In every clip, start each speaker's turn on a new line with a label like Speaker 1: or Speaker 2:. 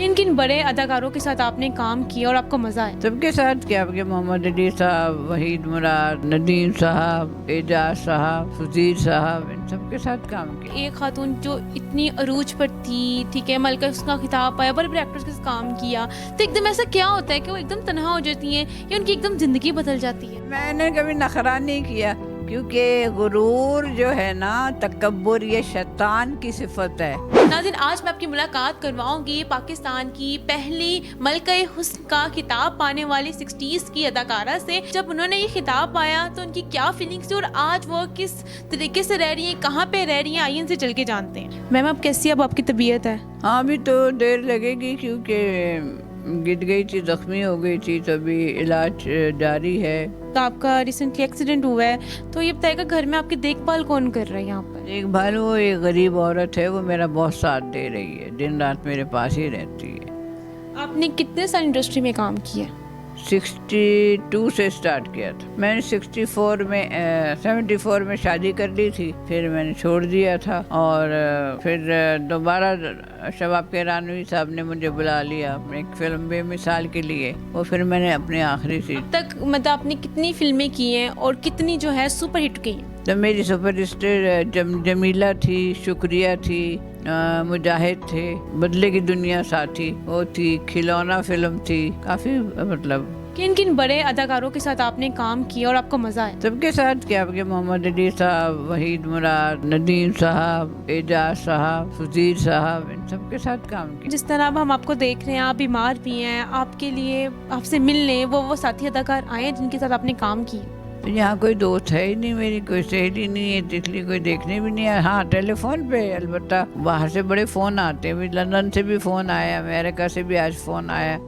Speaker 1: किन किन बड़े अदाकारों के साथ आपने काम किया और आपको मजा आया?
Speaker 2: सबके साथ क्या आपके मोहम्मद अली साहब, वहीद मुराद, नदीम साहब, एजाज साहब, सुधीर साहब, इन सबके साथ काम किया।
Speaker 1: एक खातून जो इतनी अरूज पर थी, ठीक है, मलका उसका खिताब पाया, बड़े बड़े एक्टर्स के साथ काम किया, तो एकदम ऐसा क्या होता है कि वो एकदम तन्हा हो जाती हैं या उनकी एकदम जिंदगी बदल जाती है?
Speaker 2: मैंने कभी नखरा नहीं किया, क्योंकि गुरूर जो है ना, तकब्बुर, ये शैतान की सिफत है।
Speaker 1: नाज़रीन, आज मैं आपकी मुलाकात करवाऊंगी पाकिस्तान की पहली मलका-ए हुस्न का खिताब पाने वाली 60s की अदाकारा से। जब उन्होंने ये खिताब पाया तो उनकी क्या फीलिंग्स थी और आज वो किस तरीके से रह रही हैं, कहाँ पे रह रही हैं, आइए इनसे चल के जानते हैं। मैम, अब कैसी अब आपकी तबीयत है?
Speaker 2: हाँ, अभी तो देर लगेगी, क्योंकि गिर गई थी, जख्मी हो गई थी, तो अभी इलाज जारी है।
Speaker 1: तो आपका रिसेंटली एक्सीडेंट हुआ है, तो ये बताएगा घर में आपकी देखभाल कौन कर रहा है यहाँ पर?
Speaker 2: एक भाई, वो एक गरीब औरत है, वो मेरा बहुत साथ दे रही है, दिन रात मेरे पास ही रहती है।
Speaker 1: आपने कितने साल इंडस्ट्री में काम किया?
Speaker 2: 62 से स्टार्ट किया था मैंने। 74 में शादी कर ली थी, फिर मैंने छोड़ दिया था, और फिर दोबारा शबाब किरानवी साहब ने मुझे बुला लिया एक फिल्म बेमिसाल के लिए, वो फिर मैंने अपनी आखिरी सी।
Speaker 1: अब तक मतलब आपने कितनी फिल्में की हैं और कितनी जो है सुपर हिट गई हैं?
Speaker 2: तो मेरी सुपरस्टार जमीला थी, शुक्रिया थी, मुजाहिद थे, बदले की दुनिया साथी वो थी, खिलौना फिल्म थी, काफी मतलब।
Speaker 1: किन किन बड़े अदाकारों के साथ आपने काम किया और आपको मजा आया?
Speaker 2: सबके साथ क्या आपके मोहम्मद अली साहब, वहीद मुराद, नदीम साहब, एजाज साहब, सुधीर साहब, इन सबके साथ काम किया।
Speaker 1: जिस तरह अब हम आपको देख रहे हैं, आप बीमार भी हैं, आपके लिए आपसे मिलने वो साथी अदाकार आए हैं जिनके साथ आपने काम किया।
Speaker 2: तो यहाँ कोई दोस्त है ही नहीं, मेरी कोई सहेली नहीं है, इसलिए कोई देखने भी नहीं आया। हाँ, टेलीफोन पे अलबत्ता बाहर से बड़े फ़ोन आते हैं, लंदन से भी फ़ोन आया, अमेरिका से भी आज फ़ोन आया।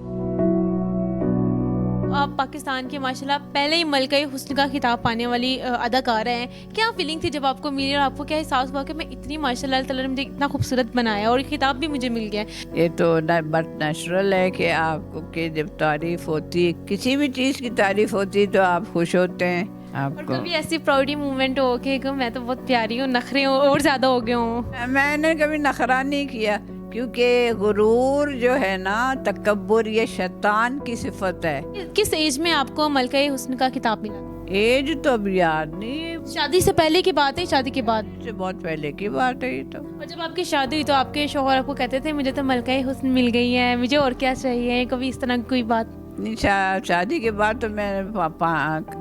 Speaker 1: आप पाकिस्तान के माशाल्लाह पहले ही मलका-ए हुस्न का खिताब पाने वाली अदाकारा हैं। क्या फीलिंग थी जब आपको मिली और आपको क्या एहसास हुआ कि मैं इतनी माशाल्लाह अल्लाह ताला ने मुझे इतना खूबसूरत बनाया और खिताब भी मुझे मिल गया?
Speaker 2: ये तो बात नेचुरल है कि आपको कि जब तारीफ होती है, किसी भी चीज़ की तारीफ होती है तो आप खुश होते हैं।
Speaker 1: और
Speaker 2: आपको
Speaker 1: कभी ऐसी प्राउडी मूवमेंट हो कि मैं तो बहुत प्यारी हूँ, नखरे और ज़्यादा हो गए हूँ?
Speaker 2: मैंने कभी नखरा नहीं किया, क्योंकि गुरूर जो है ना, तकब्बुर, ये शैतान की सिफत है।
Speaker 1: किस एज में आपको मलका-ए हुस्न का खिताब मिला?
Speaker 2: एज तो अभी याद नहीं,
Speaker 1: शादी से पहले की बात है, शादी के बाद?
Speaker 2: से बहुत पहले की बात है ये तो।
Speaker 1: और जब आपकी शादी हुई तो आपके शौहर आपको कहते थे मुझे तो मलका-ए हुस्न मिल गई है, मुझे और क्या चाहिए? कभी इस तरह की कोई बात?
Speaker 2: नहीं, शादी के बाद तो मैंने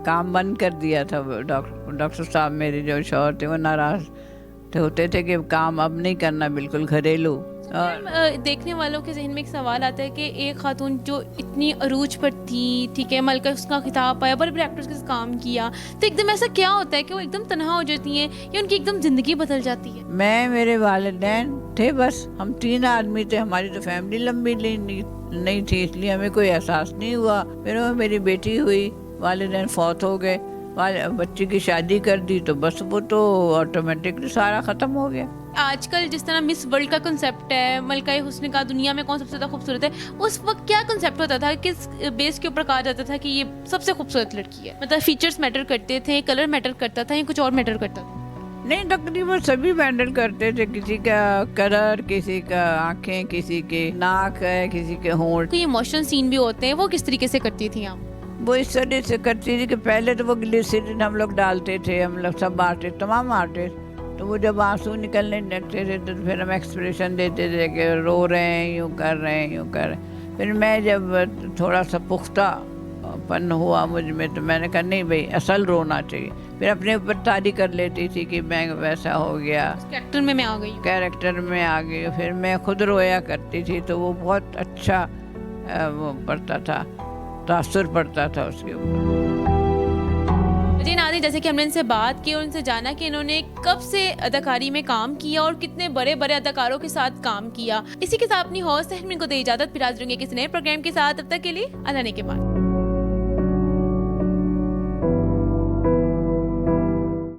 Speaker 2: काम बंद कर दिया था। डॉक्टर साहब मेरे जो शौहर थे वो नाराज होते थे कि काम अब नहीं करना, बिल्कुल घरेलू। और
Speaker 1: देखने वालों के जहन में एक सवाल आता है कि एक खातून जो इतनी अरूज पर थी, ठीक है, मलका उसका खिताब पाया, बड़े बड़े एक्टर्स के साथ काम किया, तो एकदम ऐसा क्या होता है कि वो एकदम तन्हा हो जाती हैं या उनकी एकदम जिंदगी बदल जाती है?
Speaker 2: मैं, मेरे वालिदैन थे, बस हम 3 आदमी थे। हमारी तो फैमिली लंबी नहीं थी, इसलिए हमें कोई एहसास नहीं हुआ। फिर मेरी बेटी हुई, वालिदैन फौत हो गए, बच्ची की शादी कर दी, तो बस वो तो ऑटोमेटिकली सारा ख़त्म हो गया।
Speaker 1: आजकल जिस तरह मिस वर्ल्ड का कंसेप्ट है, मलका-ए हुस्न का दुनिया में कौन सबसे ज़्यादा खूबसूरत है, उस वक्त क्या कंसेप्ट होता था? किस बेस के ऊपर कहा जाता था कि ये सबसे खूबसूरत लड़की है? मतलब फीचर्स मैटर करते थे, कलर मैटर करता था या कुछ और मैटर करता था?
Speaker 2: नहीं, तकरीबन सभी मैटर करते थे। किसी का कलर, किसी का आंखें, किसी के नाक है, किसी के होंठ।
Speaker 1: कोई इमोशनल सीन भी होते हैं, वो किस तरीके से करती थी आप?
Speaker 2: वो इस तरह से करती थी कि पहले तो वो ग्लिसरीन हम लोग डालते थे, हम लोग सब आर्टिस्ट, तमाम आर्टिस्ट, तो वो जब आंसू निकलने लगते थे तो फिर हम एक्सप्रेशन देते थे कि रो रहे हैं, यूँ कर रहे हैं, यूँ कर रहे हैं। फिर मैं जब थोड़ा सा पुख्तापन हुआ मुझ में, तो मैंने कहा नहीं भाई, असल रोना चाहिए। फिर अपने ऊपर तारीफ कर लेती थी कि मैं वैसा हो गया,
Speaker 1: कैरेक्टर में मैं आ गई।
Speaker 2: कैरेक्टर में आ गई। फिर मैं खुद रोया करती थी, तो वो बहुत अच्छा वो पड़ता था, तासुर पड़ता था उसके ऊपर।
Speaker 1: जी नाज़रीन, जैसे कि हमने इनसे बात की और उनसे जाना कि इन्होंने कब से अदाकारी में काम किया और कितने बड़े बड़े अदाकारों के साथ काम किया। इसी के साथ अपनी हौसला को दे इजाजत, फिर हाजिर होंगे किसी नए प्रोग्राम के साथ। तब तक के लिए अल्लाह ने के बाद।